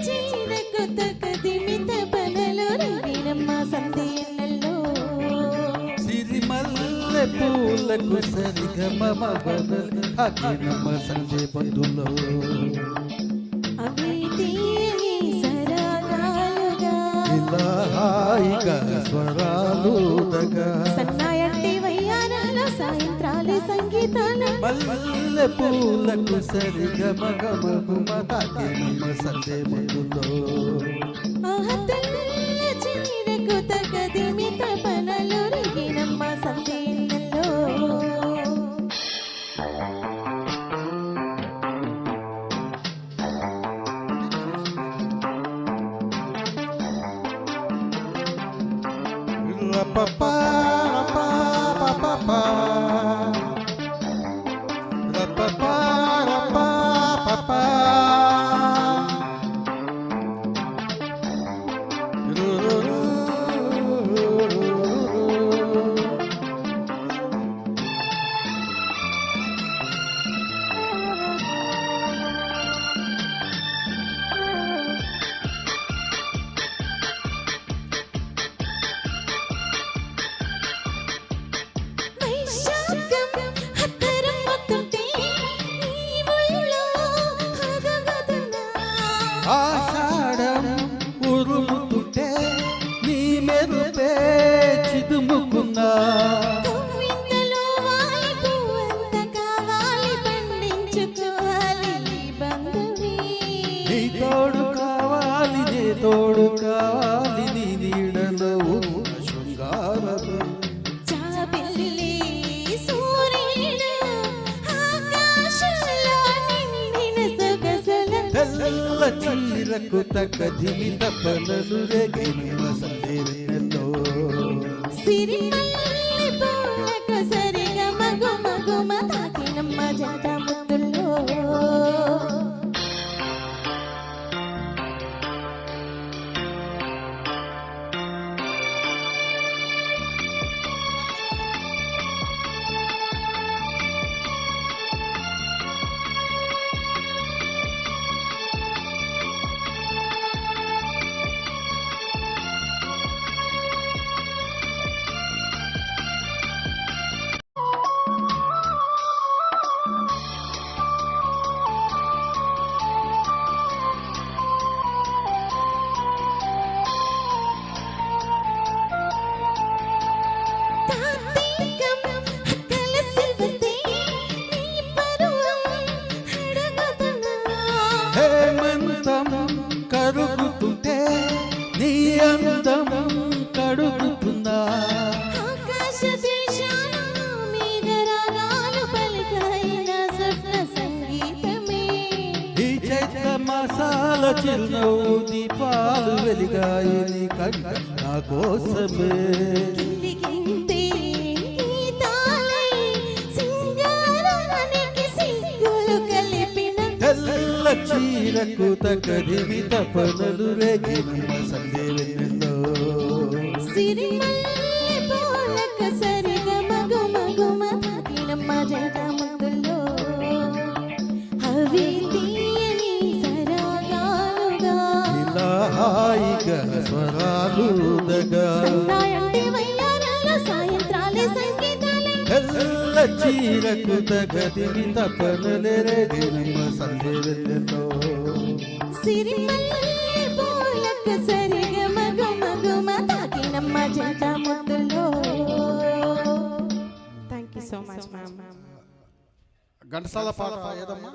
చీరకు తకదిమిత పనలు రవినమ్మ సందేనల్లో సిరిమల్లె పూలకు సరిగమ మగనలు తాకినమ్మ సందే పందులో అవి తీయని సరాగాలుగా ఇలా హాయిగా స్వరాలుదగా సన్నాయంటి వయ్యారాల సాయంత్రాలు సంగీతాలు మల్లె పూలకు సరిగమ గమగుమ తాకినమ్మ సందే పందులో తెల్ల చీరకు తకదిమిత పనలు రవినమ్మ సందేనల్లో Ra-pa-pa, ra-pa-pa-pa-pa. Ra-pa-pa, ra-pa-pa-pa. ఆషాఢం ఉరుముతుంటే నీ మెరుపే చిదుముకున్నా నీ తోడు కావాలి నీ తోడు కావాలి నీ నీడలో ఉన్న శృంగారమే తెల్ల చీరకు తకదిమిత పనలు రేగిన సందేవెన్నెల్లో సిరిమల్లె పూలకు సరిగమ గుమ గుమ తాకినమ్మ జంట ముద్దుల్లో హేమంతం కరుగుతుంటే నీ అందం కడుగుతుందా ఆకాశ దేశాన మేఘరాగాలు పలికాయిన స్వప్న సంగీతమే ఈ చైత్ర మాసాల చిరునవ్వు దీపాలు వెలిగాయి నీ కంట నా కోసమే గిలిగింతే గీతాలై సింగారానికి సిగ్గులు కలిపిన తెల్ల చీరకు తకదిమిత పనలు రేగిన సందేవెన్నెల్లో సిరిమల్లె పూలకు సరిగమ గుమ గుమ తాకినమ్మ జంట ముద్దుల్లో అవి తీయని సరాగాలుగా ఇలా హాయిగా స్వరాలుదగా సన్నాయంటి వయ్యారాల సాయంత్రాలే సంగీతాలే తెల్ల చీరకు తగదిమిత పనలు రేగిన సందేవెన్నెల్లో సిరిమల్లె పూలకు సరిగమ గుమ గుమ తాకినమ్మ జంట ముద్దుల్లో. Thank you so much, ma'am. Ghantasala పాట ఏదమ్మా